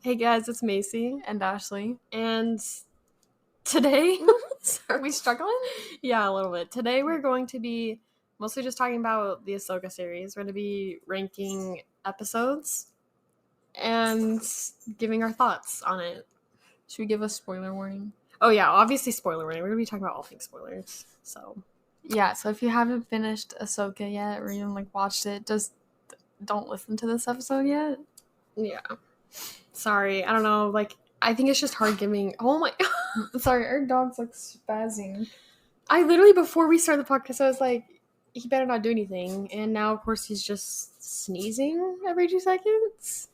Hey guys, it's Macey and Ashlee. And today... Are we struggling? Yeah, a little bit. Today we're going to be mostly just talking about the Ahsoka series. We're going to be ranking episodes and giving our thoughts on it. Should we give a spoiler warning? Oh yeah, obviously spoiler warning. We're going to be talking about all things spoilers. So if you haven't finished Ahsoka yet or even watched it, just don't listen to this episode yet. Yeah. Sorry, I don't know, I think it's just hard giving... Oh my god. Sorry, our dog's spazzing. I literally, before we started the podcast, I was like, he better not do anything. And now, of course, he's just sneezing every 2 seconds.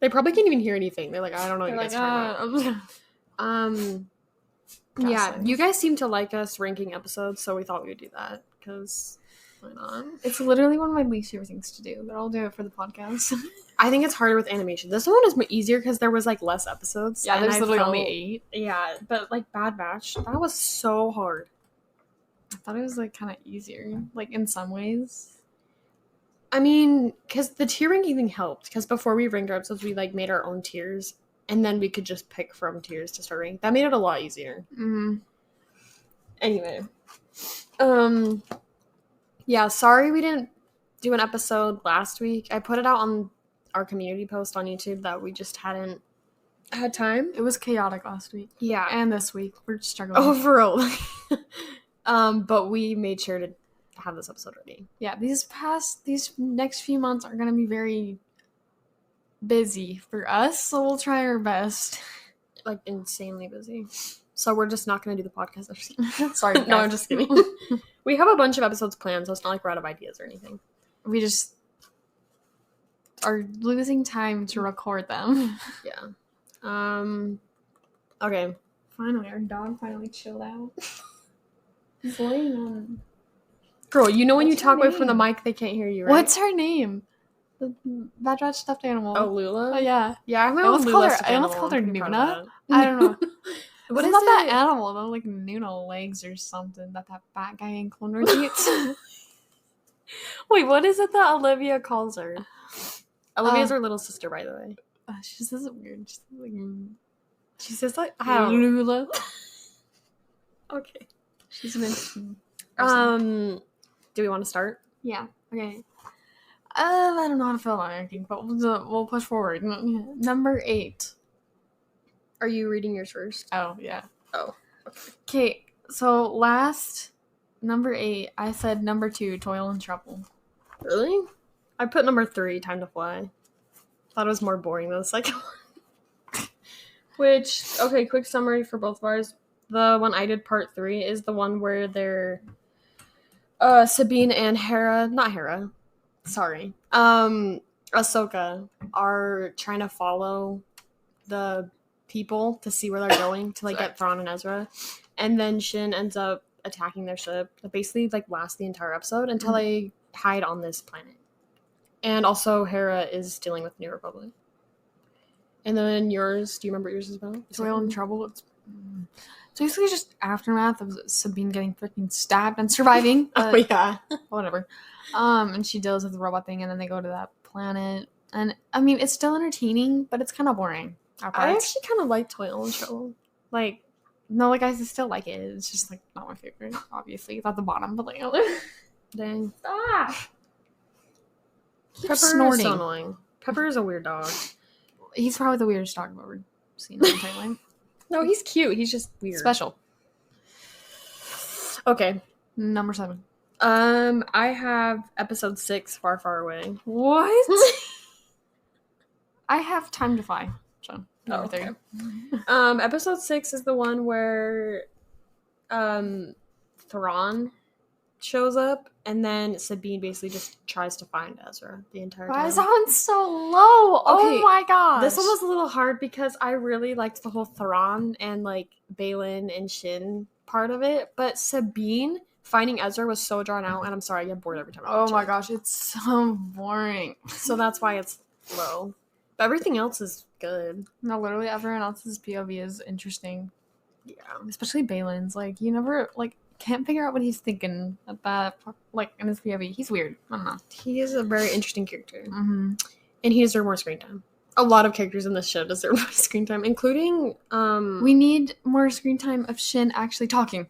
They probably can't even hear anything. They're like, I don't know what you guys are talking about. Yeah, you guys seem to like us ranking episodes, so we thought we would do that, because why not? It's literally one of my least favorite things to do, but I'll do it for the podcast. I think it's harder with animation. This one is easier because there was less episodes. Yeah, there's literally only 8. Yeah, but Bad Batch, that was so hard. I thought it was kind of easier, in some ways. I mean, because the tier ranking thing helped. Because before we ranked our episodes, we made our own tiers, and then we could just pick from tiers to start ranking. That made it a lot easier. Mm-hmm. Anyway, yeah, sorry we didn't do an episode last week. I put it out on our community post on YouTube that we just hadn't had time. It was chaotic last week. Yeah, and this week we're struggling. Oh, for real. But we made sure to have this episode ready. Yeah, these next few months are gonna be very busy for us, so we'll try our best. Insanely busy. So we're just not gonna do the podcast. Sorry. No, I'm just kidding. We have a bunch of episodes planned, so it's not like we're out of ideas or anything. We just are losing time to record them. Yeah. Okay. Finally, our dog finally chilled out. He's laying on. Girl, you know when you talk away from the mic, they can't hear you, right? What's her name? The Bad Batch stuffed animal. Oh, Lula? Oh, yeah. Yeah, I almost called her Nuna. I don't know. What is that animal? They're Nuna legs or something that fat guy in Clone Wars eats. Wait, what is it that Olivia calls her? Olivia's her little sister, by the way. She says it weird. She says how? Lula. Okay. She's an interesting person. Do we want to start? Yeah. Okay. I don't know how to feel about ranking, but we'll push forward. Number 8. Are you reading yours first? Oh, yeah. Oh. Okay. So last number 8, I said number 2, Toil and Trouble. Really? I put number 3, Time to Fly. Thought it was more boring than the second one. Which, okay, quick summary for both of ours. The one I did, part 3, is the one where they're Sabine and Ahsoka are trying to follow the people to see where they're going to get Thrawn and Ezra, and then Shin ends up attacking their ship that basically lasts the entire episode until they hide on this planet. And also Hera is dealing with New Republic. And then yours, do you remember what yours is about? Toil and Trouble. It's basically just aftermath of Sabine getting freaking stabbed and surviving. Oh yeah. Whatever. And she deals with the robot thing, and then they go to that planet. And I mean, it's still entertaining, but it's kind of boring. I actually kind of like Toil and Trouble. No, I still like it. It's just not my favorite. Obviously, it's at the bottom, but dang. Stop. Pepper is so annoying. Pepper is a weird dog. He's probably the weirdest dog I've ever seen in my entire life. No, he's cute. He's just weird. Special. Okay. Number 7. I have episode 6, Far, Far Away. What? I have Time to Fly. So, number 3. Episode 6 is the one where Thrawn shows up, and then Sabine basically just tries to find Ezra the entire time. Why is that one so low? Okay, oh my gosh. This one was a little hard because I really liked the whole Thrawn and Balin and Shin part of it, but Sabine finding Ezra was so drawn out, and I'm sorry, I get bored every time I watch it. Oh my gosh, it's so boring. So that's why it's low. But everything else is good. No, literally everyone else's POV is interesting. Yeah. Especially Balin's. You never, can't figure out what he's thinking about, in his POV. He's weird. I don't know. He is a very interesting character. Mm-hmm. And he deserves more screen time. a lot of characters in this show deserve more screen time, including we need more screen time of Shin actually talking.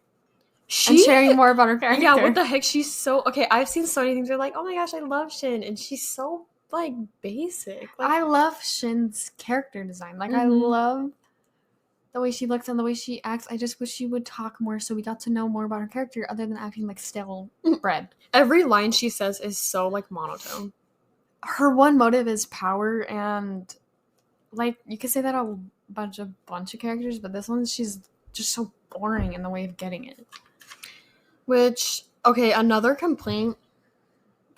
And sharing more about her character. Yeah, what the heck? She's so... Okay, I've seen so many things where like, oh my gosh, I love Shin. And she's so, like, basic. Like, I love Shin's character design. Like, I love the way she looks and the way she acts. I just wish she would talk more so we got to know more about her character other than acting like stale bread. Every line she says is so, like, monotone. Her one motive is power, and, like, you could say that about a bunch of characters, but this one, she's just so boring in the way of getting it. Which, okay, another complaint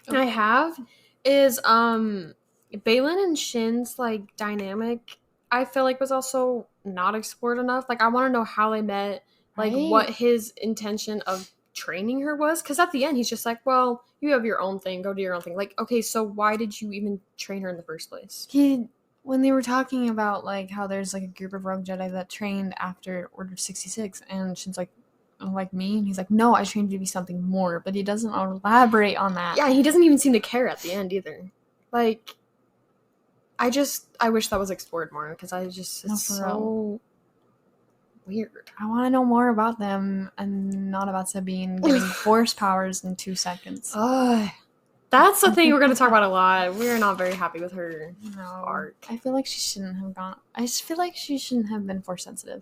I have is Balin and Shin's like dynamic, I feel like was also not explored enough. Like, I want to know how they met, like what his intention of training her was, because at the end he's just like, well, you have your own thing, go do your own thing. Like, okay, so why did you even train her in the first place? When they were talking about like how there's like a group of rogue Jedi that trained after Order 66, and Shin's like me, and he's like, no, I trained you to be something more, but he doesn't elaborate on that. Yeah, he doesn't even seem to care at the end either. Like, I wish that was explored more, because it's so weird. I want to know more about them and not about Sabine getting force powers in 2 seconds. That's the thing we're going to talk about a lot. We're not very happy with her arc. I feel like she shouldn't have gone. I just feel like she shouldn't have been force sensitive.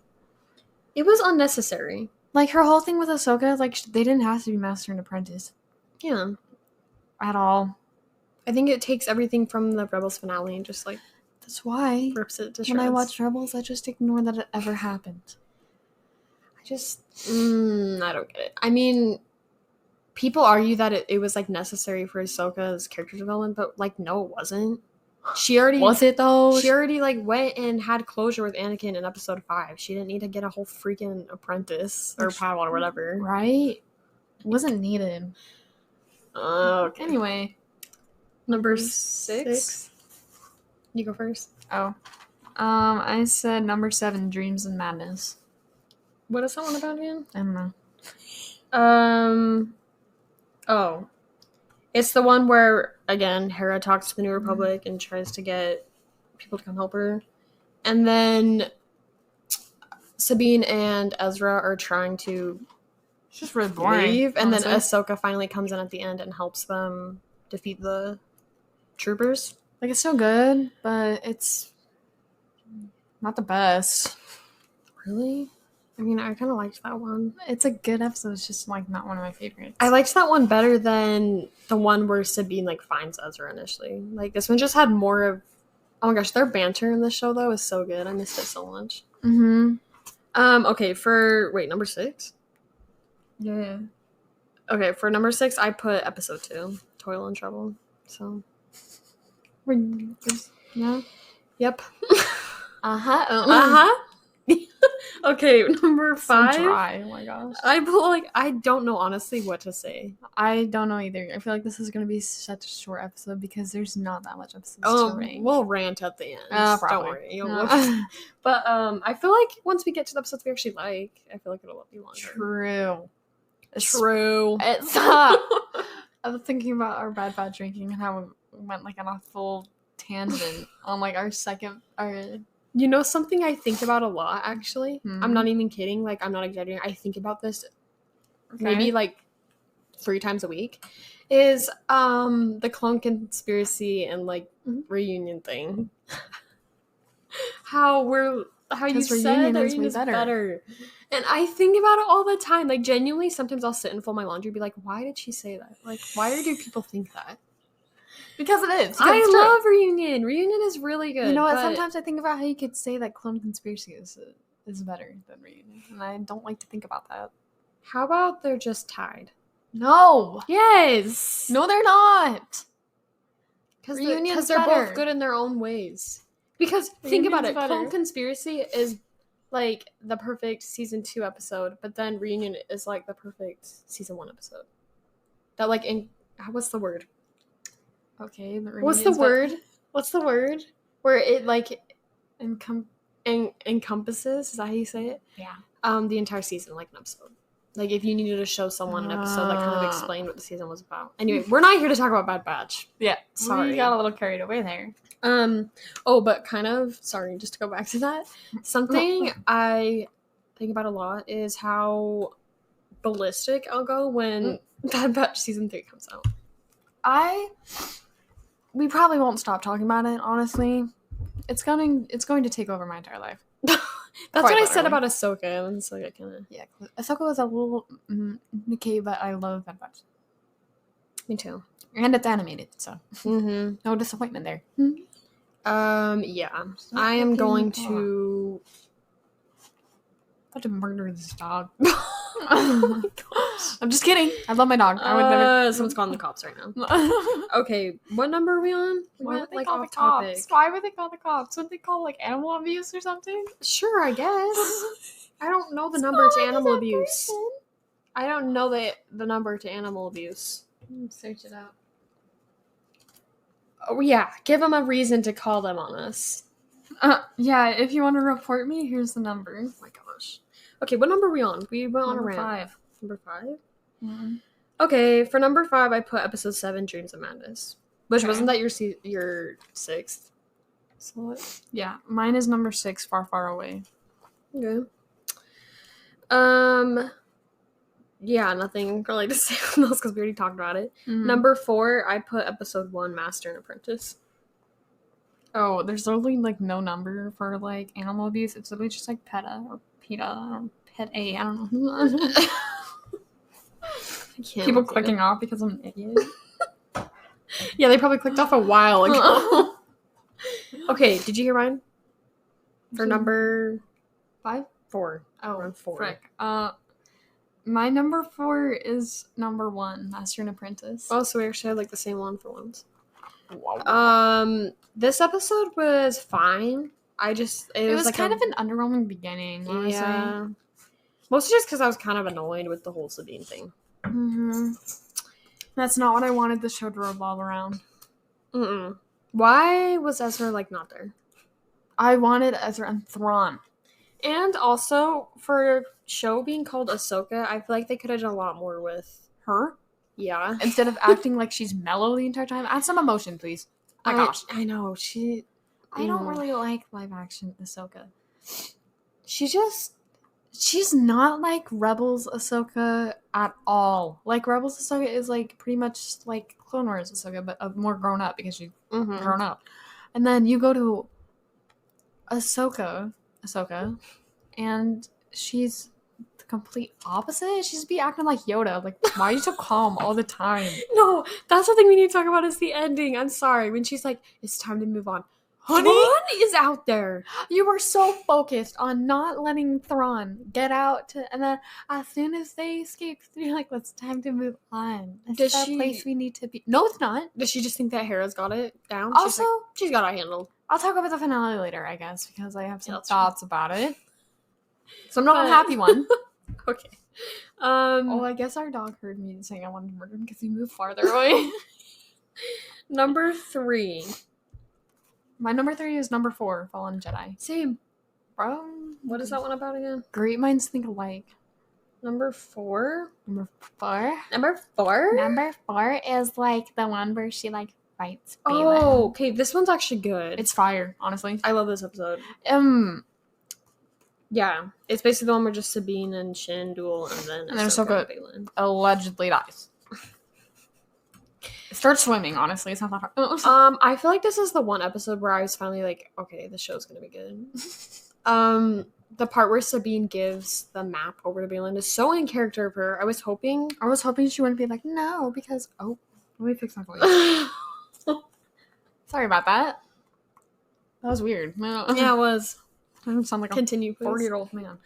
It was unnecessary. Like, her whole thing with Ahsoka, like, they didn't have to be master and apprentice. Yeah. At all. I think it takes everything from the Rebels finale and just, like... That's why. Rips it to shreds. When I watch Rebels, I just ignore that it ever happened. I don't get it. I mean, people argue that it was, like, necessary for Ahsoka's character development, but, like, no, it wasn't. She already... Was it, though? She already, like, went and had closure with Anakin in episode 5. She didn't need to get a whole freaking apprentice or Padawan or whatever. Right? It wasn't needed. Okay. Anyway. Number 6? You go first. Oh. I said number 7, Dreams and Madness. What is that one about again? I don't know. Oh. It's the one where, again, Hera talks to the New Republic and tries to get people to come help her. And then Sabine and Ezra are trying to it's just really boring, leave. And then Ahsoka finally comes in at the end and helps them defeat the troopers. Like, it's so good, but it's not the best. Really? I mean, I kind of liked that one. It's a good episode. It's just, like, not one of my favorites. I liked that one better than the one where Sabine, like, finds Ezra initially. Like, this one just had more of... Oh my gosh, their banter in the show, though, is so good. I missed it so much. Okay, number 6? Yeah. Okay, for number 6, I put episode 2, Toil and Trouble. So... Yeah. Yep. Uh-huh. Okay, number 5. So dry. Oh my gosh. I don't know honestly what to say. I don't know either. I feel like this is going to be such a short episode because there's not that much episodes to rank. We'll rant at the end. Probably. Don't worry. But I feel like once we get to the episodes we actually like, I feel like it'll be longer. True. It's I was thinking about our bad drinking and how we went like on a full tangent on like our You know something I think about a lot, actually? Mm-hmm. I'm not even kidding. Like, I'm not exaggerating. I think about this maybe, like, 3 times a week. Is the clone conspiracy and, like, reunion thing. How you said reunion is better. And I think about it all the time. Like, genuinely, sometimes I'll sit and fold my laundry and be like, why did she say that? Like, why do people think that? Because it is. I love Reunion. Reunion is really good. You know what? Sometimes I think about how you could say that Clone Conspiracy is better than Reunion. And I don't like to think about that. How about they're just tied? No. Yes. No, they're not. Because they're both good in their own ways. Because think about it. Clone Conspiracy is like the perfect season 2 episode, but then Reunion is like the perfect season 1 episode. That like what's the word? Okay, but what's the word? What's the word? Where it like encompasses? Is that how you say it? Yeah. The entire season, like an episode. Like, if you needed to show someone an episode that kind of explained what the season was about. Anyway, we're not here to talk about Bad Batch. Yeah. Sorry. We got a little carried away there. But kind of, sorry, just to go back to that. Something I think about a lot is how ballistic I'll go when Bad Batch Season 3 comes out. We probably won't stop talking about it, honestly. It's going to take over my entire life. That's what I said about Ahsoka. And so I kind of... Yeah, Ahsoka was a little Nikkei, but I love Bad Batch. Me too. And it's animated, so no disappointment there. Yeah. I am going to... I'm about to murder this dog. Oh my gosh. I'm just kidding. I love my dog. I would never... Someone's calling the cops right now. Okay, what number are we on? Why would they call the cops? Why would they call the cops? Wouldn't they call, like, animal abuse or something? Sure, I guess. I don't know the number to animal abuse. I don't know the number to animal abuse. Search it out. Oh, yeah. Give them a reason to call them on us. Yeah, if you want to report me, here's the number. Oh my gosh. Okay, what number are we on? We went on a rant. 5. Number 5? Mm-hmm. Okay, for number 5, I put episode 7, Dreams of Madness. Which wasn't that your 6th? slot? Yeah, mine is number 6, Far, Far Away. Okay. Yeah, nothing really to say on those because we already talked about it. Mm-hmm. Number 4, I put episode 1, Master and Apprentice. Oh, there's literally, like, no number for, like, animal abuse. It's literally just, like, PETA or PETA or Pet A. I don't know. People clicking off because I'm an idiot. Yeah, they probably clicked off a while ago. Okay, did you hear mine? For number 5? 4. Oh, we're on 4. Frick. My number 4 is number 1, Master and Apprentice. Oh, so we actually had like the same one for once. Wow. This episode was fine. It was like kind of an underwhelming beginning, honestly. Yeah. Mostly just because I was kind of annoyed with the whole Sabine thing. Mm-hmm. That's not what I wanted the show to revolve around. Why was Ezra, like, not there? I wanted Ezra and Thrawn. And also, for a show being called Ahsoka, I feel like they could have done a lot more with her. Yeah. Instead of acting like she's mellow the entire time, add some emotion, please. My gosh. I know. I don't really like live action Ahsoka. She's not like Rebels Ahsoka at all. Like, Rebels Ahsoka is, like, pretty much like Clone Wars Ahsoka, but more grown up because she's grown up. And then you go to Ahsoka, and she's the complete opposite. She's be acting like Yoda. Like, why are you so calm all the time? No, that's the thing we need to talk about is the ending. I'm sorry. When she's like, it's time to move on. Honey Thrawn is out there. You were so focused on not letting Thrawn get out and then as soon as they escape, you're like, it's time to move on. It's that place we need to be. No, it's not. Does she just think that Hera's got it down? Also, she's got it handled. I'll talk about the finale later, I guess, because I have some thoughts about it. So I'm not a happy one. Okay. I guess our dog heard me saying I wanted to murder him because he moved farther away. Number 3. My number 3 is number 4, Fallen Jedi. Same. Bro. What is that one about again? Great minds think alike. Number 4? Number 4? Number 4? Number 4 is, like, the one where she, like, fights Balin. Oh, okay. This one's actually good. It's fire, honestly. I love this episode. Yeah. It's basically the one where just Sabine and Shin duel, and then Ahsoka allegedly dies. Start swimming, honestly. It's not that hard. I feel like this is the one episode where I was finally like, okay, the show's gonna be good. The part where Sabine gives the map over to Balin is so in character of her. I was hoping she wouldn't be like, no, because let me fix my voice. Sorry about that. That was weird. Yeah, it was. I don't sound like a 40-year-old man.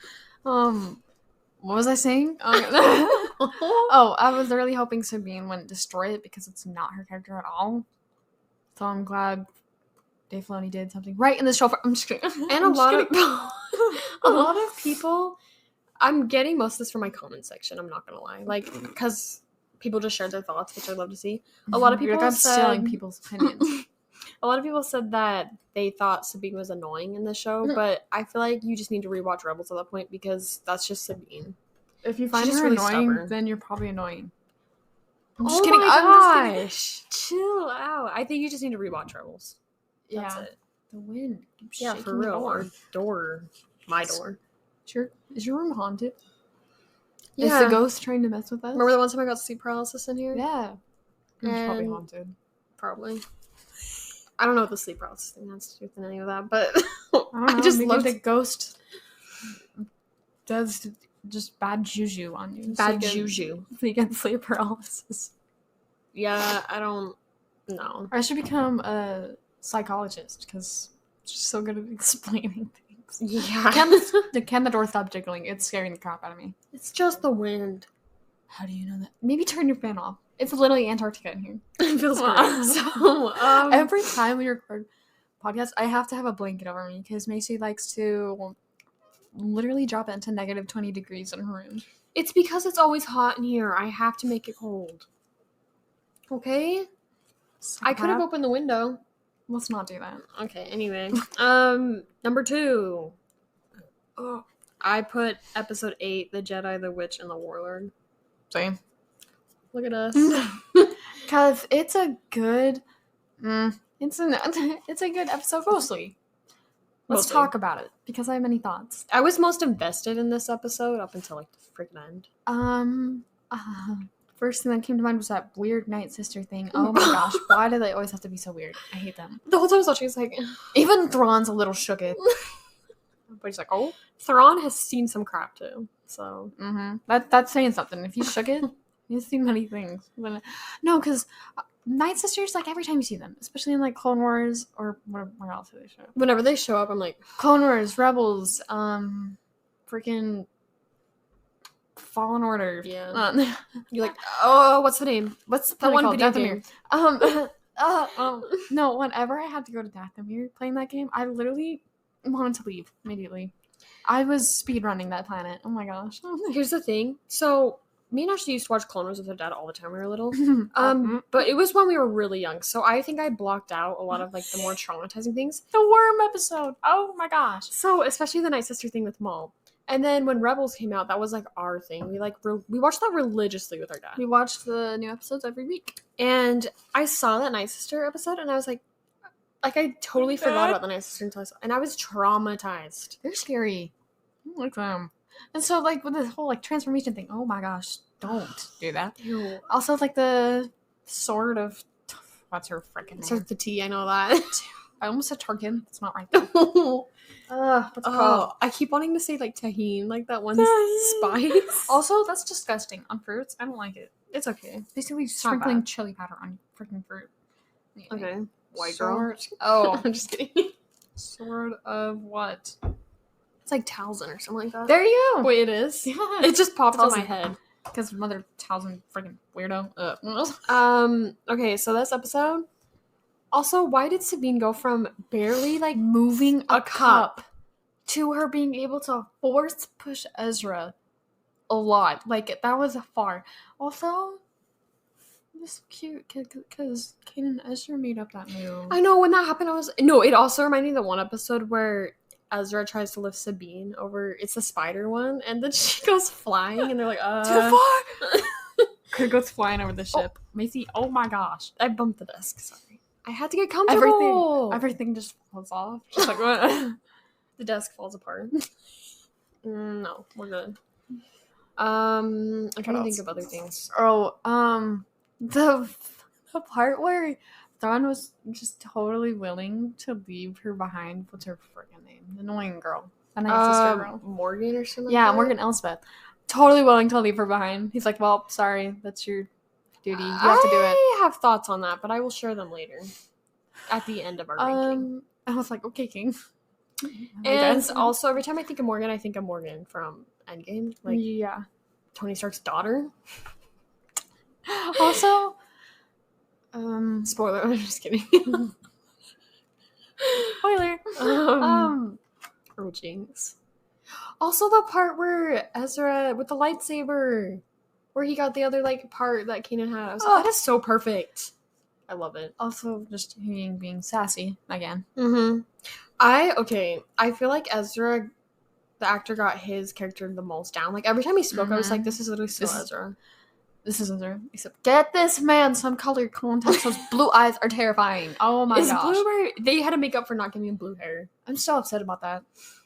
What was I saying? I was really hoping Sabine wouldn't destroy it because it's not her character at all. So I'm glad Dave Filoni did something right in this show. I'm just kidding. And a lot of people, I'm getting most of this from my comment section, I'm not gonna lie. Like, because people just shared their thoughts, which I love to see. A lot of people I'm stealing people's opinions. A lot of people said that they thought Sabine was annoying in the show, but I feel like you just need to rewatch Rebels at that point because that's just Sabine. If you find She's her really annoying, stubborn. then you're probably annoying. I'm just kidding. I'm just kidding. Chill out. I think you just need to rewatch Rebels. That's Yeah. it. The wind. Keep Yeah, shaking for the real. door. Our door. My door. Is your room haunted? Yeah. Is the ghost trying to mess with us? Remember the one time I got sleep paralysis in here? Yeah. It's probably And- haunted. Probably. I don't know what the sleep paralysis thing has to do with any of that, but I don't know. I just maybe love the ghost does just bad juju on you. bad juju. So you get sleep paralysis. Yeah, I don't know. I should become a psychologist because she's so good at explaining things. Yeah. Can the door stop jiggling? It's scaring the crap out of me. It's just the wind. How do you know that? Maybe turn your fan off. It's literally Antarctica in here. It feels great. So, every time we record podcast, I have to have a blanket over me because Macey likes to literally drop it into negative 20 degrees in her room. it's because it's always hot in here. I have to make it cold. Okay? I could have opened the window. Let's not do that. Okay, anyway. Number 2. Oh, I put episode 8, The Jedi, the Witch, and the Warlord. Same. Look at us. Because it's a good... it's a good episode, mostly. Let's talk about it, because I have many thoughts. I was most invested in this episode up until, like, the freaking end. First thing that came to mind was that weird Night Sister thing. Oh my gosh, why do they always have to be so weird? I hate them. The whole time I was watching, it's like... Even Thrawn's a little shook it. Everybody's like, oh. Thrawn has seen some crap, too. So... That's saying something. If you shook it, you've seen many things. No, because Night Sisters, like, every time you see them, especially in, like, Clone Wars, or where else do they show up? Whenever they show up, I'm like... Clone Wars, Rebels, freaking... Fallen Order. Yeah. You're like, oh, what's the name? What's the one video game? No, whenever I had to go to Dathomir playing that game, I literally wanted to leave immediately. I was speedrunning that planet. Oh my gosh. Here's the thing. So, me and Ashley used to watch Clone Wars with her dad all the time when we were little. But it was when we were really young. So, I think I blocked out a lot of, like, the more traumatizing things. The worm episode. Oh my gosh. So, especially the Night Sister thing with Maul. And then when Rebels came out, that was, like, our thing. We, like, we watched that religiously with our dad. We watched the new episodes every week. And I saw that Night Sister episode, and I was like, I totally forgot about the Night Sister until I saw it. And I was traumatized. They're scary. I don't like them. And so, like, with this whole, like, transformation thing, oh my gosh, don't do that. Ew. Also, like, the sword of... What's her freaking name? Starts with the T, I know that. I almost said Tarkin. It's not right. What's it called? I keep wanting to say, like, tahine, like that one spice. Also, that's disgusting. On fruits, I don't like it. It's okay. Basically, sprinkling chili powder on freaking fruit. Anyway. Okay. White girl. Oh. I'm just kidding. Sword of what? It's like Talzin or something like that. There you go. Wait, it is? Yeah. It just popped in my Talzin. head. Because Mother Talzin freaking weirdo. Okay, so this episode. Also, why did Sabine go from barely, like, Moving a cup to her being able to force push Ezra a lot? Like, that was far. Also, it was cute because Kanan and Ezra made up that move. I know, when that happened, No, it also reminded me of the one episode where Ezra tries to lift Sabine over... It's the spider one, and then she goes flying, and they're like, Too far! Kurt goes flying over the ship. Macy, oh my gosh. I bumped the desk, sorry. I had to get comfortable. Everything just falls off. Just like, what? The desk falls apart. No, we're good. I'm trying to think of other things. Oh, the part where Dawn was just totally willing to leave her behind. What's her freaking name? The annoying girl. The nice sister girl. Morgan or something. Yeah, like Morgan Elspeth. Totally willing to leave her behind. He's like, well, sorry, that's your duty. You have to do it. I have thoughts on that, but I will share them later. At the end of our ranking. I was like, okay, King. And also, every time I think of Morgan from Endgame. Like, yeah. Tony Stark's daughter. Also, spoiler, I'm just kidding. Spoiler. Oh, jinx. Also, the part where Ezra, with the lightsaber, where he got the other, like, part that Kanan had. I was like, that is so perfect. I love it. Also, just being sassy again. I feel like Ezra the actor got his character the most down. Like, every time he spoke, I was like, this is literally still Ezra. This is Ezra. Except, get this man some color contacts. Those blue eyes are terrifying. Oh my gosh. Blueberry, they had to make up for not giving him blue hair. I'm so upset about that.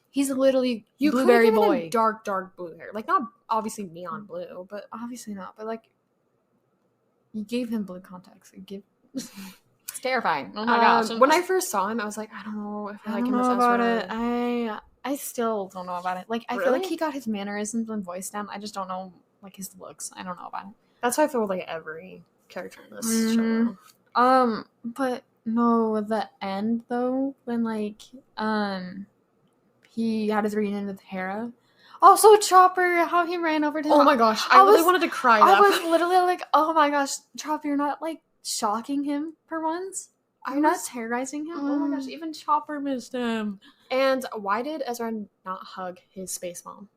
He's literally you blueberry boy. Him dark blue hair. Like, not obviously neon blue, but... Obviously not, but, like, you gave him blue contacts. It's terrifying. Oh my gosh. When I first saw him, I was like, I don't know if I like him as Ezra. About it. I still don't know about it. Like, I feel like he got his mannerisms and voice down. I just don't know, like, his looks. I don't know about it. That's how I feel with, like, every character in this show. But no, the end though, when like he had his reunion with Hera. Also, Chopper, how he ran over to him. Oh my gosh, I really wanted to cry. I was literally like, oh my gosh, Chopper, you're not like shocking him for once. You're not terrorizing him. Oh my gosh, even Chopper missed him. And why did Ezra not hug his space mom?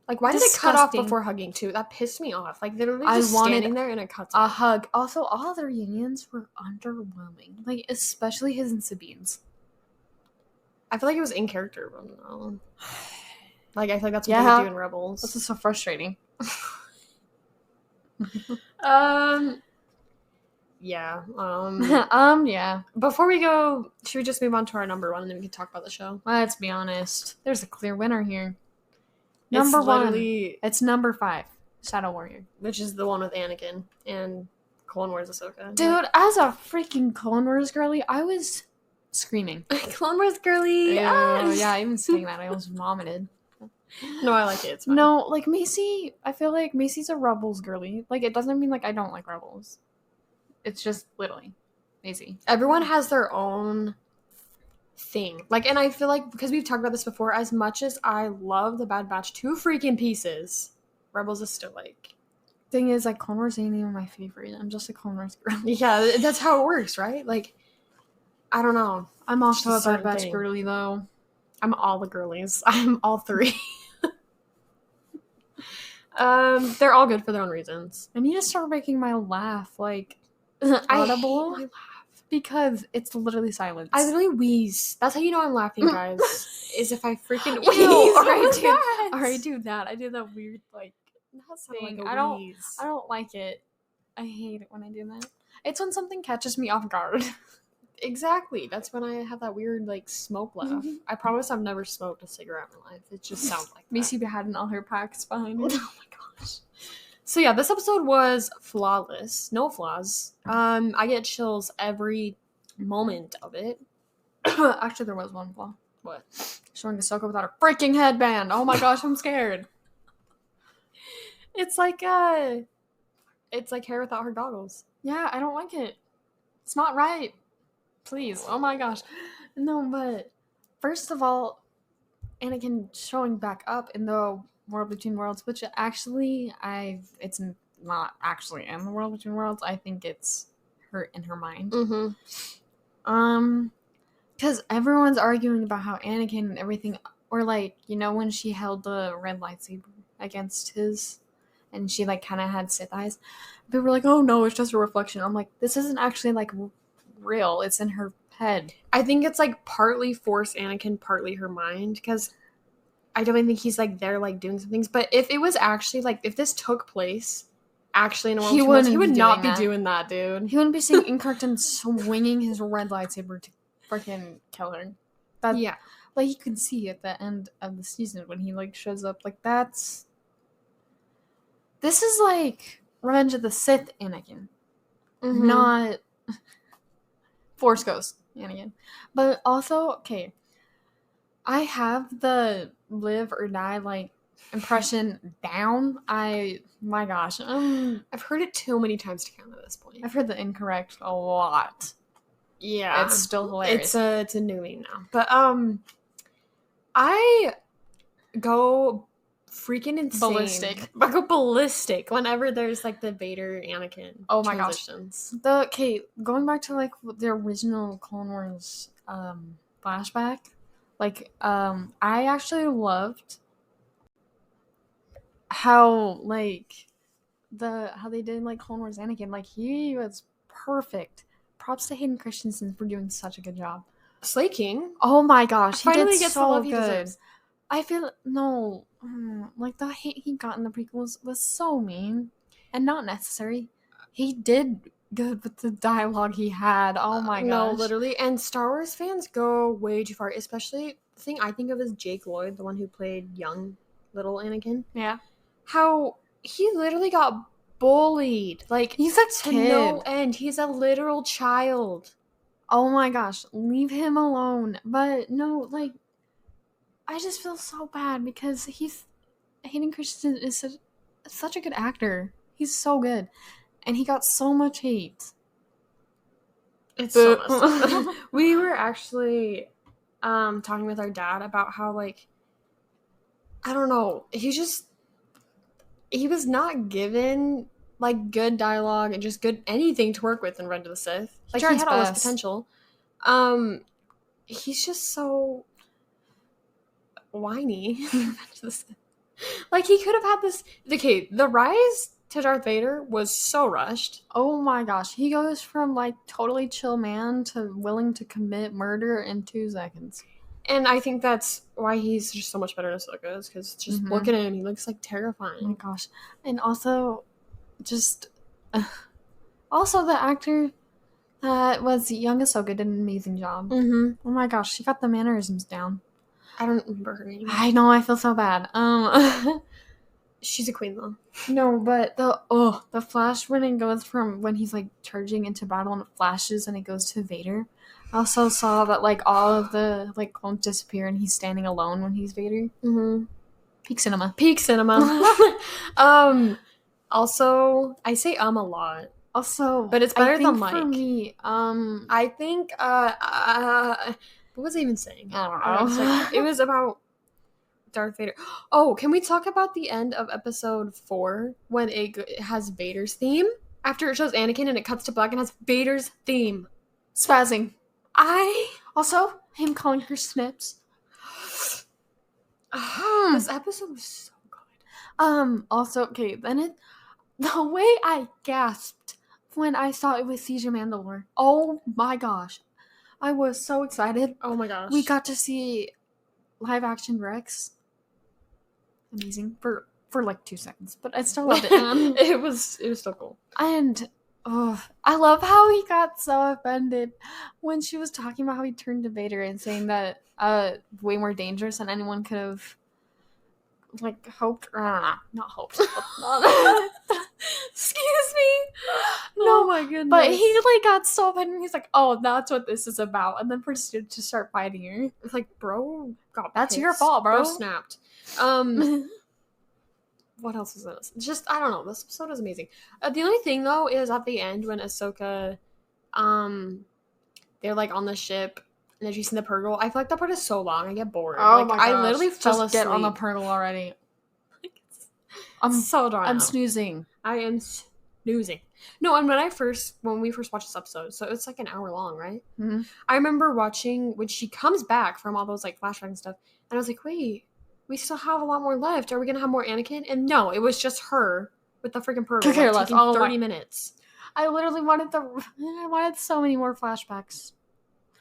Like, why did it cut off before hugging, too? That pissed me off. Like, literally just standing there and it cuts off. A hug. Also, all the reunions were underwhelming. Like, especially his and Sabine's. I feel like it was in character, though. Like, I feel like that's what they do in Rebels. This is so frustrating. Yeah. Yeah. Before we go, should we just move on to our number one and then we can talk about the show? Let's be honest. There's a clear winner here. Number one. It's number 5. Shadow Warrior. Which is the one with Anakin and Clone Wars Ahsoka. Dude, as a freaking Clone Wars girly, I was screaming. Clone Wars girly! Yes. Yeah, even saying that, I almost vomited. No, I like it. It's fine. No, like, Macy, I feel like Macy's a Rebels girly. Like, it doesn't mean, like, I don't like Rebels. It's just literally Macy. Everyone has their own thing. Like, and I feel like, because we've talked about this before, as much as I love the Bad Batch to freaking pieces, Rebels is still, like... Thing is, like, Clone Wars ain't even my favorite. I'm just a Clone Wars girl. Yeah, that's how it works, right? Like, I don't know. I'm also a Bad Batch girly, though. I'm all the girlies. I'm all 3. They're all good for their own reasons. I need to start making my laugh, like, audible. I hate my laugh. Because it's literally silence. I literally wheeze. That's how you know I'm laughing, guys. Is if I freaking wheeze. I do that. I do that weird, like, thing. Like I don't like it. I hate it when I do that. It's when something catches me off guard. Exactly. That's when I have that weird, like, smoke laugh. I promise I've never smoked a cigarette in my life. It just sounds like that. Macy had all her packs behind her. Oh my gosh. So yeah, this episode was flawless. No flaws. I get chills every moment of it. Actually, there was one flaw. What? Showing Ahsoka without a freaking headband. Oh my gosh, I'm scared. It's like hair without her goggles. Yeah, I don't like it. It's not right. Please. Oh my gosh. No, but first of all, Anakin showing back up in the World Between Worlds, which actually it's not actually in the World Between Worlds. I think it's her in her mind. Because everyone's arguing about how Anakin and everything, or like, you know, when she held the red lightsaber against his, and she like kind of had Sith eyes. People were like, "Oh no, it's just a reflection." I'm like, this isn't actually like real. It's in her head. I think it's like partly Force Anakin, partly her mind, because I don't think he's like there like doing some things. But if it was actually like, if this took place actually in a world, he would not be doing that, dude. He wouldn't be sitting incorrect and swinging his red lightsaber to freaking kill her. Yeah, like you can see at the end of the season when he like shows up. Like this is like Revenge of the Sith Anakin, not Force Ghost Anakin. But also, okay, I have the live or die like impression down. My gosh, I've heard it too many times to count at this point. I've heard the incorrect a lot. Yeah, it's still hilarious. It's a new meme now. But I go freaking insane. Ballistic. I go ballistic whenever there's like the Vader Anakin. Oh my transitions. gosh. Going back to like the original Clone Wars flashback. Like, I actually loved how, like, how they did, like, Clone Wars Anakin. Like, he was perfect. Props to Hayden Christensen for doing such a good job. Slay King. Oh my gosh, he finally did gets so the love he good. deserves. I feel no, like the hate he got in the prequels was so mean and not necessary. He did good with the dialogue he had. Oh my gosh. No, literally. And Star Wars fans go way too far, especially the thing I think of is Jake Lloyd, the one who played young little Anakin. Yeah. How he literally got bullied. Like, He's a to kid. no end. He's a literal child. Oh my gosh, leave him alone. But no, like, I just feel so bad because Hayden Christensen is such a good actor. He's so good. And he got so much hate. It's so messed up. We were actually talking with our dad about how, like, I don't know, he was not given, like, good dialogue and just good anything to work with in Revenge of the Sith. Like, he had all this potential. He's just so whiny. Like, he could have had this. Okay, the rise to Darth Vader was so rushed. Oh my gosh, he goes from like totally chill man to willing to commit murder in 2 seconds. And I think that's why he's just so much better in Ahsoka, is because just look at him, he looks like terrifying. Oh my gosh. And also, just also the actor that was young Ahsoka did an amazing job. Mm-hmm. Oh my gosh, she got the mannerisms down. I don't remember her name. I know, I feel so bad. She's a queen though. No, but the flash when it goes from when he's like charging into battle and it flashes and it goes to Vader. I also saw that like all of the like clones disappear and he's standing alone when he's Vader. Mm-hmm. Peak cinema. Also, I say a lot. Also, but it's better than like. For me, I think what was I even saying? I don't know. It was about Darth Vader. Oh, can we talk about the end of episode 4 when it has Vader's theme? After it shows Anakin and it cuts to black and has Vader's theme. Spazzing. Also, him calling her Snips. This episode was so good. Also, okay, then the way I gasped when I saw it was Siege of Mandalore. Oh my gosh. I was so excited. Oh my gosh. We got to see live action Rex. Amazing. For like 2 seconds. But I still loved it. It was so cool. And I love how he got so offended when she was talking about how he turned to Vader and saying that way more dangerous than anyone could have like hoped, or not hoped. Excuse me. No, oh my goodness. But he like got so offended and he's like, oh, that's what this is about, and then proceeded to start fighting her. It's like, bro, that's your fault, bro. Snapped. What else was this? Just, I don't know. This episode is amazing. The only thing, though, is at the end when Ahsoka, they're, like, on the ship, and then she's in the Purgle. I feel like that part is so long. I get bored. Oh, like, my gosh. I literally fell Just asleep. get on the Purgle already. I'm so done. I'm snoozing. I am snoozing. No, and when we first watched this episode, so it's, like, an hour long, right? Mm-hmm. I remember watching when she comes back from all those, like, flashbacks and stuff, and I was like, wait, we still have a lot more left. Are we going to have more Anakin? And no, it was just her with the freaking Purgle. Like, taking 30 minutes. I literally wanted so many more flashbacks.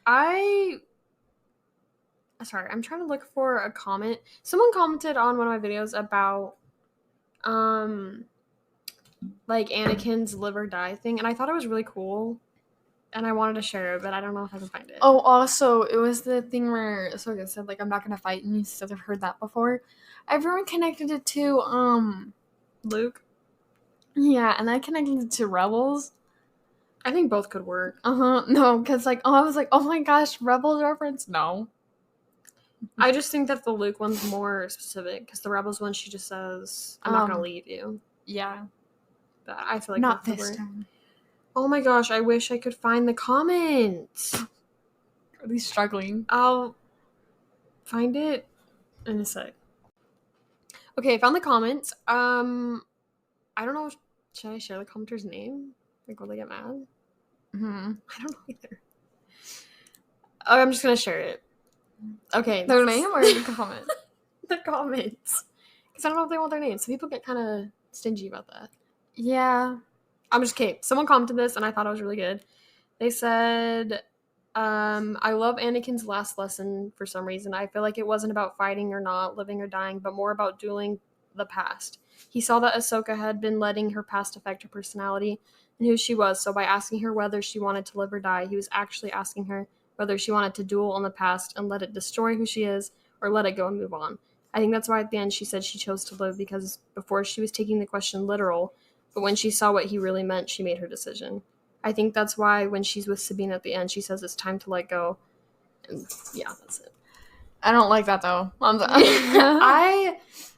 Sorry, I'm trying to look for a comment. Someone commented on one of my videos about, like, Anakin's live or die thing. And I thought it was really cool. And I wanted to share it, but I don't know if I can find it. Oh, also, it was the thing where Ahsoka said, like, I'm not gonna fight, and you said I've heard that before. Everyone connected it to, Luke? Yeah, and I connected it to Rebels. I think both could work. No, because, like, I was like, oh my gosh, Rebels reference? No. I just think that the Luke one's more specific, because the Rebels one, she just says, I'm not gonna leave you. Yeah. But I feel like not this time. Oh my gosh, I wish I could find the comments. Are they struggling? I'll find it in a sec. Okay, I found the comments. I don't know. Should I share the commenter's name? Like, will they get mad? Mm-hmm. I don't know either. Oh, I'm just gonna share it. Okay. Their name or the comment? The comments. Because I don't know if they want their name. Some people get kind of stingy about that. Yeah. I'm just kidding. Someone commented this, and I thought it was really good. They said, I love Anakin's last lesson for some reason. I feel like it wasn't about fighting or not, living or dying, but more about dueling the past. He saw that Ahsoka had been letting her past affect her personality and who she was, so by asking her whether she wanted to live or die, he was actually asking her whether she wanted to duel on the past and let it destroy who she is, or let it go and move on. I think that's why at the end she said she chose to live, because before she was taking the question literal, but when she saw what he really meant, she made her decision. I think that's why when she's with Sabine at the end, she says it's time to let go. And yeah, that's it. I don't like that though.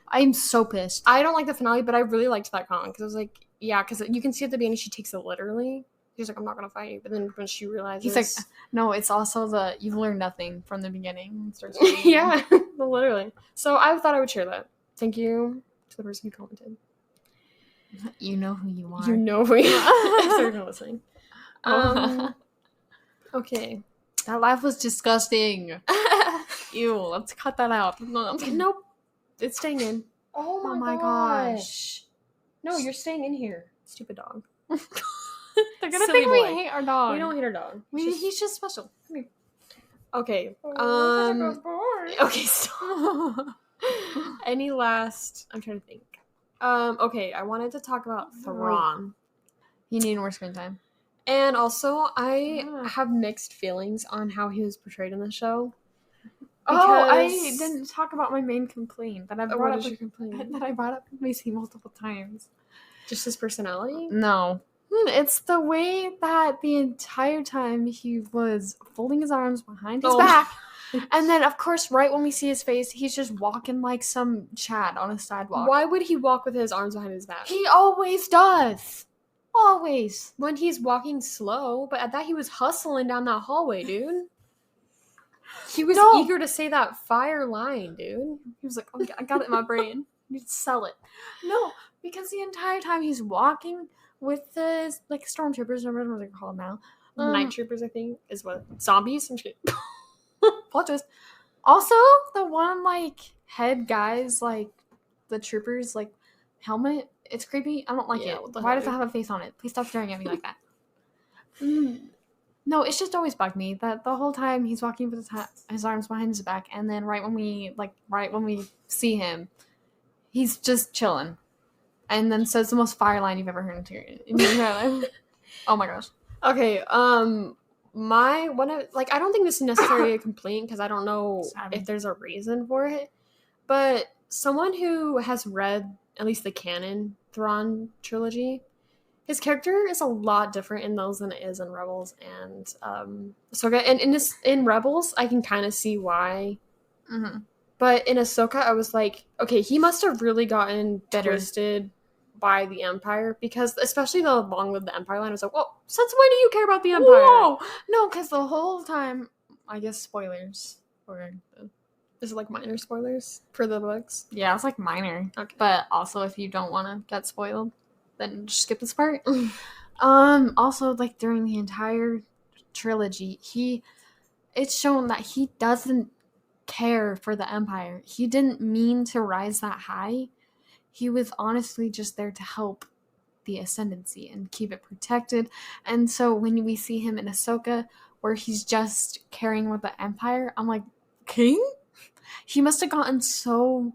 I'm so pissed. I don't like the finale, but I really liked that comment because I was like, yeah, because you can see at the beginning she takes it literally. She's like, I'm not gonna fight you, but then when she realizes, he's like, no, it's also you've learned nothing from the beginning. Yeah, literally. So I thought I would share that. Thank you to the person who commented. You know who you are. You know who you are. If they're not listening. Okay. That laugh was disgusting. Ew, let's cut that out. Nope. It's staying in. Oh my gosh. No, you're staying in here. Stupid dog. They're gonna think we hate our dog. We don't hate our dog. He's just special. Come here. Okay. Okay, stop. Any last... I'm trying to think. Okay, I wanted to talk about Thrawn. He needed more screen time. And also, I have mixed feelings on how he was portrayed in the show. I didn't talk about my main complaint that I brought up. What is your complaint? That I brought up with Macey multiple times. Just his personality? No. It's the way that the entire time he was folding his arms behind his back. And then, of course, right when we see his face, he's just walking like some Chad on a sidewalk. Why would he walk with his arms behind his back? He always does. Always. When he's walking slow, but at that he was hustling down that hallway, dude. He was eager to say that fire line, dude. He was like, oh, I got it in my brain. I need to sell it. No, because the entire time he's walking with the, like, stormtroopers, I remember what they're called now. Night troopers, I think, is what? Zombies? I'm just kidding. Plot twist. Also, the one, like, head guys, like, the troopers, like, helmet, it's creepy. I don't like it. Why does it have a face on it? Please stop staring at me like that. No, it's just always bugged me that the whole time he's walking with his arms behind his back, and then right when we see him, he's just chilling, and then says the most fire line you've ever heard in your entire life. Oh my gosh. Okay. I don't think this is necessarily a complaint because I don't know if there's a reason for it, but someone who has read at least the canon Thrawn trilogy, his character is a lot different in those than it is in Rebels and Ahsoka. And in Rebels, I can kind of see why. Mm-hmm. But in Ahsoka, I was like, okay, he must have really gotten twisted by the Empire, because especially the Long Live the Empire line, I was like, well, since when do you care about the Empire? Whoa! No, because the whole time, I guess spoilers. Is it like minor spoilers for the books? Yeah, it's like minor. Okay. But also, if you don't want to get spoiled, then just skip this part. Also, like, during the entire trilogy, it's shown that he doesn't care for the Empire. He didn't mean to rise that high. He was honestly just there to help the Ascendancy and keep it protected. And so when we see him in Ahsoka, where he's just caring with the Empire, I'm like, King? He must have gotten so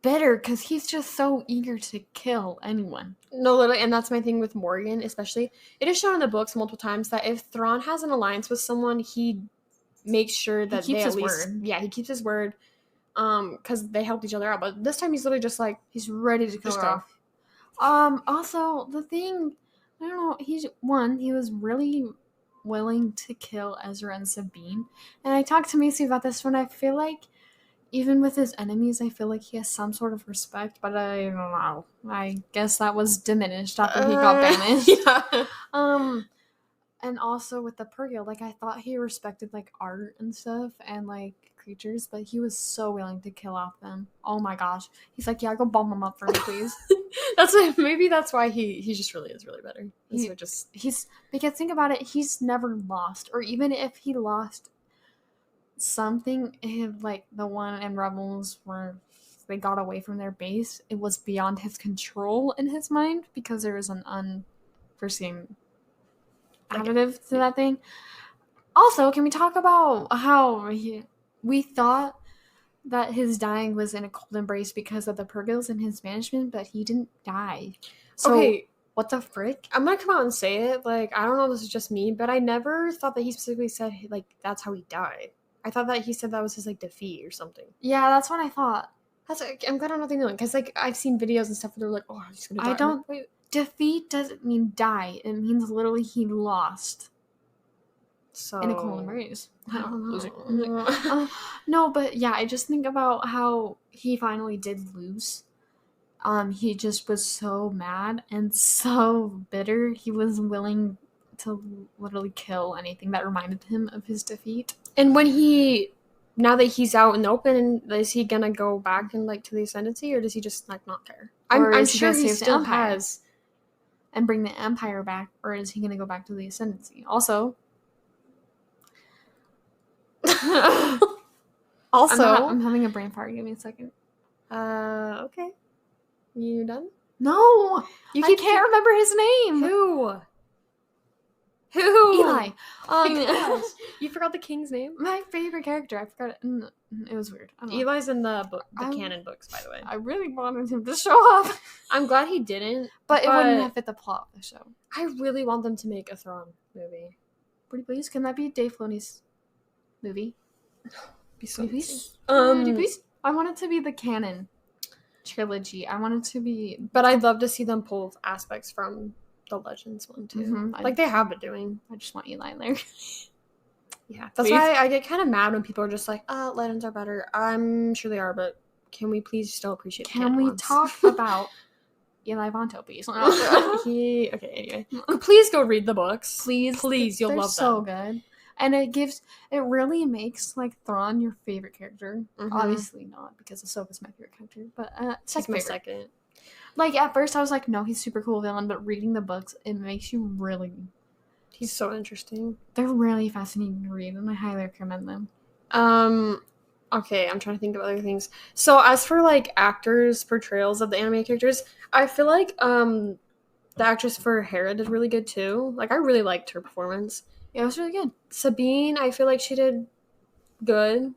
bitter because he's just so eager to kill anyone. No, literally, and that's my thing with Morgan, especially. It is shown in the books multiple times that if Thrawn has an alliance with someone, he makes sure that he keeps his word. Yeah, he keeps his word. Because they helped each other out. But this time he's literally just like, he's ready to kill her off. Also, the thing, I don't know, he was really willing to kill Ezra and Sabine. And I talked to Macey about this one. I feel like even with his enemies, I feel like he has some sort of respect, but I don't know. I guess that was diminished after he got banished. Yeah. And also with the Purrgil, like, I thought he respected, like, art and stuff and, like, creatures, but he was so willing to kill off them. Oh my gosh. He's like, yeah, go bomb them up for me, please. Maybe that's why he just really is really better. Because think about it, he's never lost. Or even if he lost something, like the one in Rebels where they got away from their base, it was beyond his control in his mind because there was an unforeseen additive to that thing. Also, can we talk about how we thought that his dying was in a cold embrace because of the Purgils and his management, but he didn't die. So, okay, what the frick? I'm gonna come out and say it. Like, I don't know if this is just me, but I never thought that he specifically said, like, that's how he died. I thought that he said that was his, like, defeat or something. Yeah, that's what I thought. That's like, I'm glad I'm not the only one, because, like, I've seen videos and stuff where they're like, oh, he's gonna die. I don't. Wait. Defeat doesn't mean die. It means literally he lost. So In a cold embrace. I don't know. No, but yeah, I just think about how he finally did lose. He just was so mad and so bitter. He was willing to literally kill anything that reminded him of his defeat. And now that he's out in the open, is he gonna go back and like to the Ascendancy, or does he just like not care? I'm sure he still has. And bring the Empire back, or is he gonna go back to the Ascendancy? Also, I'm having a brain fart. Give me a second. Okay. You done? No, I can't remember his name. Who? Eli. You forgot the king's name? My favorite character. I forgot it. It was weird. Eli's in the canon books, by the way. I really wanted him to show up. I'm glad he didn't. But it wouldn't have fit the plot of the show. I really want them to make a Thrawn movie. Pretty please? Can that be Dave Filoni's movie? Be so please? I want it to be the canon trilogy. I want it to be... But I'd love to see them pull aspects from the Legends one, too. Mm-hmm. Like they have been doing. I just want Eli there. Yeah. That's why I get kind of mad when people are just like, Legends are better. I'm sure they are, but can we please still appreciate the canon ones? Talk about Eli Vonto, please? Okay, anyway. Please go read the books. Please, you'll love them. So good. And it really makes, like, Thrawn your favorite character. Mm-hmm. Obviously not, because Ahsoka's my favorite character, but second. Like, at first I was like, no, he's super cool villain, but reading the books, it makes you really... He's so interesting. They're really fascinating to read, and I highly recommend them. Okay, I'm trying to think of other things. So, as for, like, actors' portrayals of the anime characters, I feel like, the actress for Hera did really good, too. Like, I really liked her performance. Yeah, it was really good. Sabine, I feel like she did good.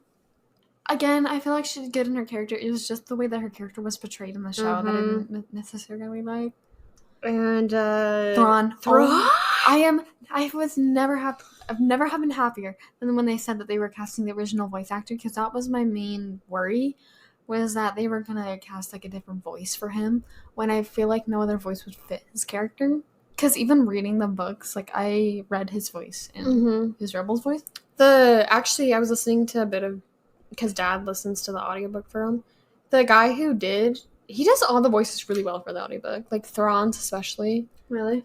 Again, I feel like she did good in her character. It was just the way that her character was portrayed in the show that I didn't necessarily like. And Thrawn. I've never been happier than when they said that they were casting the original voice actor, because that was my main worry, was that they were gonna cast like a different voice for him when I feel like no other voice would fit his character. Because even reading the books, like, I read his voice and his Rebel's voice. Actually, I was listening to a bit of, because Dad listens to the audiobook for him. The guy who he does all the voices really well for the audiobook. Like, Thrawn's especially. Really?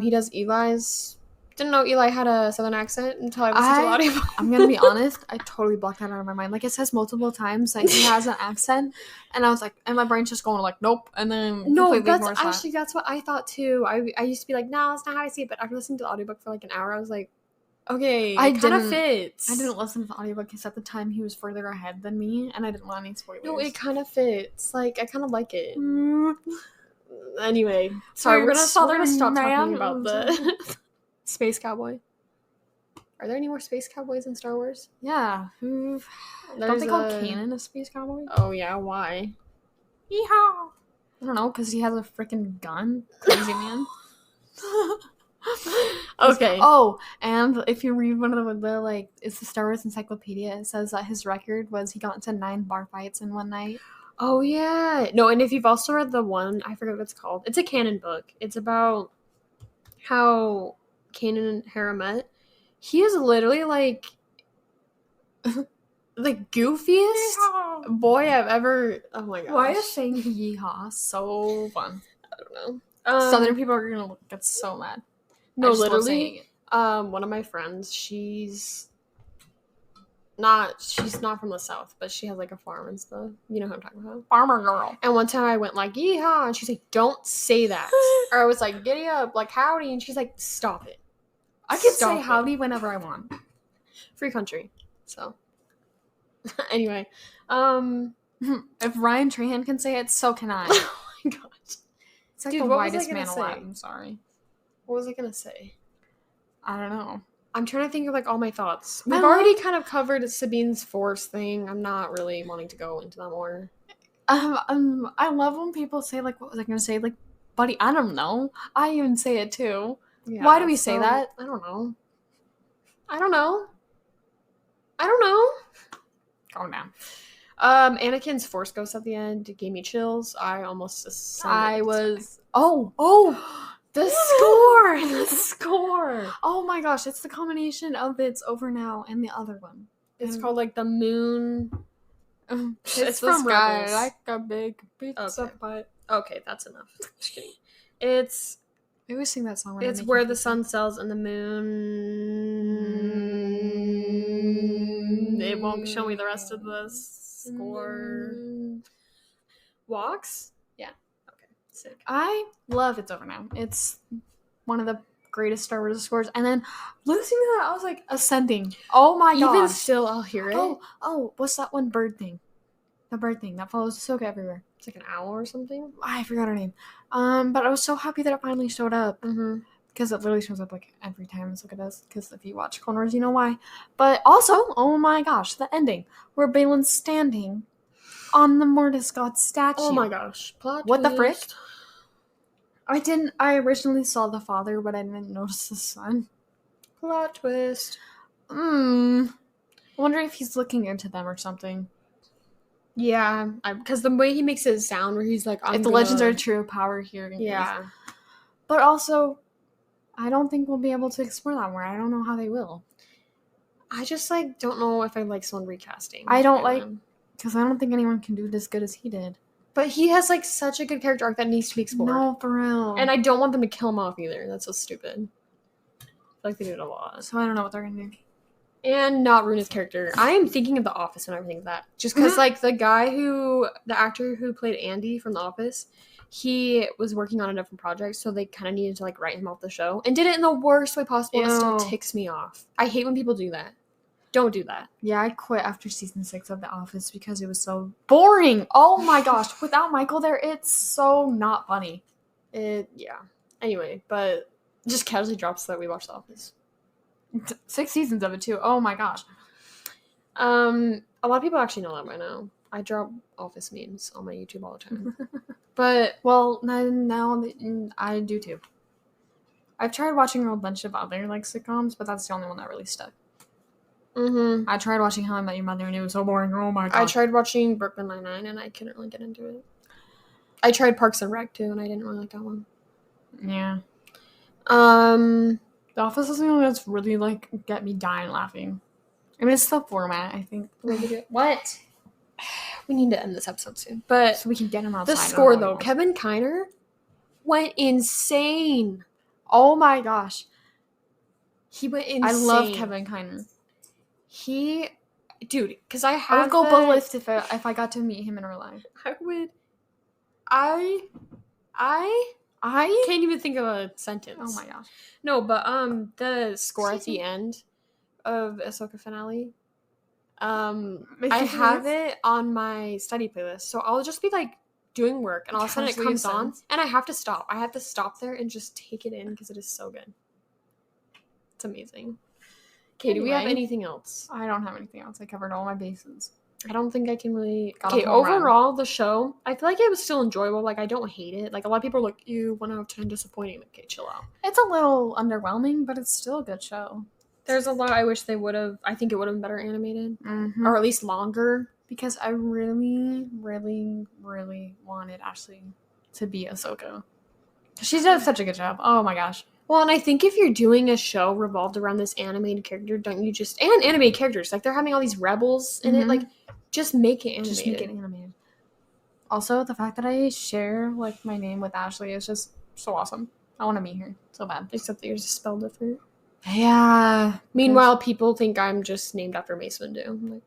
He does Eli's. Didn't know Eli had a southern accent until I listened to the audiobook. I'm gonna be honest, I totally blocked that out of my mind. Like, it says multiple times that he has an accent, and I was like, and my brain's just going like, nope, and then that's what I thought too. I used to be like, no, that's not how I see it, but after listening to the audiobook for like an hour, I was like, okay, it kind of fits. I didn't listen to the audiobook because at the time he was further ahead than me, and I didn't want any spoilers. No, it kind of fits. Like, I kind of like it. Anyway, sorry, we're gonna stop talking about the Space Cowboy. Are there any more Space Cowboys in Star Wars? Yeah. Don't they call Kanan a Space Cowboy? Oh, yeah, why? Yeehaw! I don't know, because he has a freaking gun. Crazy man. Okay. Oh, and if you read one of the like, it's the Star Wars Encyclopedia, it says that his record was he got into 9 bar fights in one night. Oh, yeah. No, and if you've also read the one, I forget what it's called. It's a canon book. It's about how Kanan and Hera met. He is literally like the goofiest boy I've ever. Oh my gosh! Why is saying yeehaw so fun? I don't know. Southern people are gonna get so mad. No, literally. One of my friends, she's not from the South, but she has like a farm and stuff. You know who I'm talking about? Farmer girl. And one time I went like yeehaw, and she's like, "Don't say that." Or I was like, "Giddy up, like howdy," and she's like, "Stop it." I can say howdy whenever I want. Free country. So anyway, if Ryan Trahan can say it, so can I. Oh my gosh. It's like the whitest man alive. I'm sorry. What was I gonna say? I don't know. I'm trying to think of like all my thoughts. We've I already love- kind of covered Sabine's force thing. I'm not really wanting to go into that more. I love when people say like, what was I gonna say? Like, buddy, I don't know. I even say it too. Yeah, Why do we say that? I don't know. I don't know. I don't know. Calm down. Anakin's force ghost at the end gave me chills. I almost I ascended. was. The score! The score! Oh my gosh, it's the combination of It's Over Now and the other one. It's called like the moon. It's the from Guy, Rebels. like a big pizza Okay. butt. Okay, that's enough. Just kidding. It's I always sing that song when I'm it's making where the pizza. sun sells and the moon. It won't show me the rest of the score. Walks? Yeah. Okay. Sick. I love It's Over Now. It's one of the greatest Star Wars scores. And then listening to that, I was like ascending. Oh my god. Even still, I'll hear it. Oh, what's that one bird thing? The bird thing that follows Ahsoka everywhere. It's like an owl or something. I forgot her name. But I was so happy that it finally showed up. Mm-hmm. Because it literally shows up like every time Ahsoka does. Because if you watch Clone Wars, you know why. But also, oh my gosh, the ending where Balin's standing on the Mortis God statue. Oh my gosh. Plot What the twist. frick? I originally saw the father, but I didn't notice the son. Plot twist. I wonder if he's looking into them or something. Yeah, because the way he makes it sound, where he's like, If the legends are true, power here. Yeah. But also, I don't think we'll be able to explore that more. I don't know how they will. I just like don't know if I like someone recasting. I don't like, Balin. because I don't think anyone can do it as good as he did. But he has like such a good character arc that needs to be explored. No, for real. And I don't want them to kill him off either. That's so stupid. I feel like they did it a lot. So I don't know what they're gonna do. And not ruin his character. I am thinking of The Office and everything like that. Just because, like, the actor who played Andy from The Office, he was working on a different project, so they kind of needed to, like, write him off the show. And did it in the worst way possible, and it still Ew. ticks me off. I hate when people do that. Don't do that. Yeah, I quit after season 6 of The Office because it was so boring. Oh my gosh. Without Michael there, it's so not funny. Yeah. Anyway, but just casually drops that we watched The Office. 6 seasons of it too. Oh my gosh. A lot of people actually know that by now. I drop Office memes on my YouTube all the time. But Well, now I do too. I've tried watching a bunch of other like sitcoms, but that's the only one that really stuck. I tried watching How I Met Your Mother and it was so boring. Oh my god. I tried watching Brooklyn Nine-Nine and I couldn't really get into it. I tried Parks and Rec too and I didn't really like that one. Yeah. The Office is something that's really like get me dying laughing. I mean, it's the format, I think. What? We need to end this episode soon. But So we can get him outside. the score though, Kevin Kiner went insane. Oh my gosh. He went insane. I love Kevin Kiner. Dude, because I I would go that- bulllift if I got to meet him in real life. I can't even think of a sentence. Oh my gosh. No, but the score at the end of Ahsoka finale. I have it on my study playlist, so I'll just be like doing work, and all of a sudden it comes on, and I have to stop. I have to stop there and just take it in because it is so good. It's amazing. Okay, do we have Anyway. anything else? I don't have anything else. I covered all my bases. I don't think I can really. Got a Okay, home run. overall, the show, I feel like it was still enjoyable. Like, I don't hate it. Like, a lot of people are like, ew, 1 out of 10 disappointing. Okay, chill out. It's a little underwhelming, but it's still a good show. There's a lot I wish they would have. I think it would have been better animated. Mm-hmm. Or at least longer. Because I really, really, really wanted Ashlee to be Ahsoka. She did such a good job. Oh my gosh. Well, and I think if you're doing a show revolved around this animated character, don't you just... And animated characters. Like, they're having all these rebels in it. Like, just make it animated. Just make it animated. Also, the fact that I share, like, my name with Ashlee is just so awesome. I want to meet her so bad. Except that yours is spelled different. Yeah. Meanwhile, people think I'm just named after Mace Windu. I'm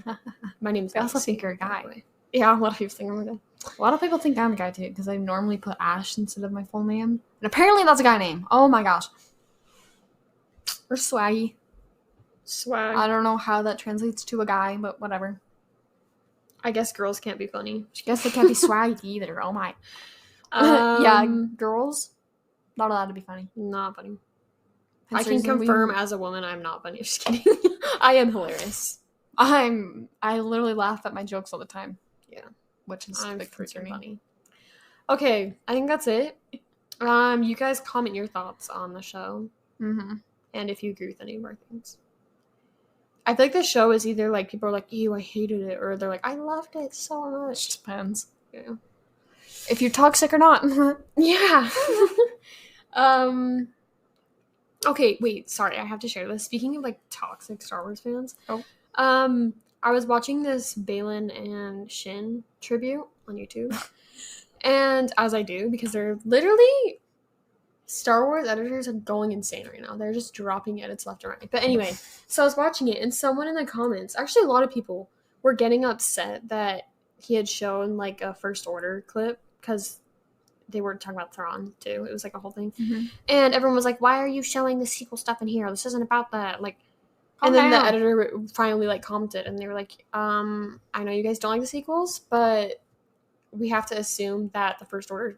like, my name's They also Macy, think you're a by the guy. way. Yeah, a lot of people think I'm a guy. A lot of people think I'm a guy, too, because I normally put Ash instead of my full name. And apparently that's a guy name. Oh my gosh. Or Swaggy. Swag. I don't know how that translates to a guy, but whatever. I guess girls can't be funny. I guess they can't be swaggy either. Oh my. Yeah, Um, girls, not allowed to be funny. Not funny. I can confirm as a woman I'm not funny. I'm just kidding. I am hilarious. I literally laugh at my jokes all the time. Yeah. Which is I'm a bit concerning. funny. Okay, I think that's it. You guys comment your thoughts on the show. Mm-hmm. And if you agree with any of our things. I feel like the show is either like people are like, ew, I hated it, or they're like, I loved it so much. It just depends. Yeah. If you're toxic or not. Yeah. Okay, wait, sorry, I have to share this. Speaking of like toxic Star Wars fans, I was watching this Balin and Shin tribute on YouTube. And as I do, because they're literally Star Wars editors are going insane right now. They're just dropping edits left and right. But anyway, so I was watching it, and someone in the comments, actually a lot of people, were getting upset that he had shown like a First Order clip, because they were talking about Thrawn too. It was like a whole thing. Mm-hmm. And everyone was like, why are you showing the sequel stuff in here? This isn't about that. Like, and then the editor finally like commented, and they were like, I know you guys don't like the sequels, but we have to assume that the First Order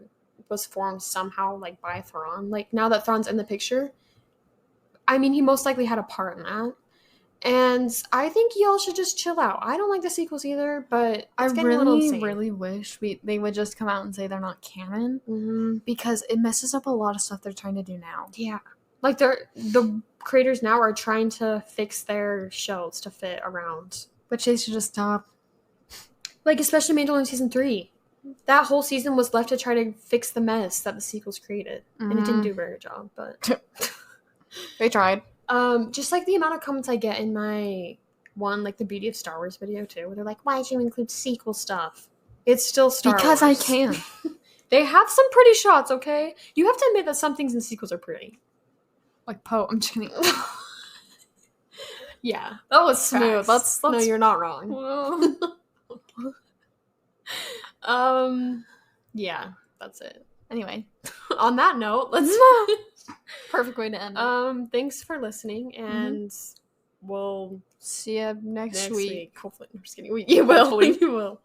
was formed somehow like by Thrawn. Like, now that Thrawn's in the picture, I mean, he most likely had a part in that. And I think y'all should just chill out. I don't like the sequels either, but I really wish they would just come out and say they're not canon, because it messes up a lot of stuff they're trying to do now. Yeah, like the creators now are trying to fix their shows to fit around, which they should just stop. Like, especially Mandalorian season 3. That whole season was left to try to fix the mess that the sequels created, and it didn't do a very good job. But they tried. Just like the amount of comments I get in my like the Beauty of Star Wars video too, where they're like, why did you include sequel stuff? It's still Star Wars. Because I can. They have some pretty shots, okay? You have to admit that some things in sequels are pretty. Like Poe. I'm just kidding. Yeah. That was smooth. Let's No, you're not wrong. Yeah, that's it. Anyway. On that note, let's perfect way to end it. Thanks for listening, and we'll see you next week. Hopefully. I'm just kidding. You will.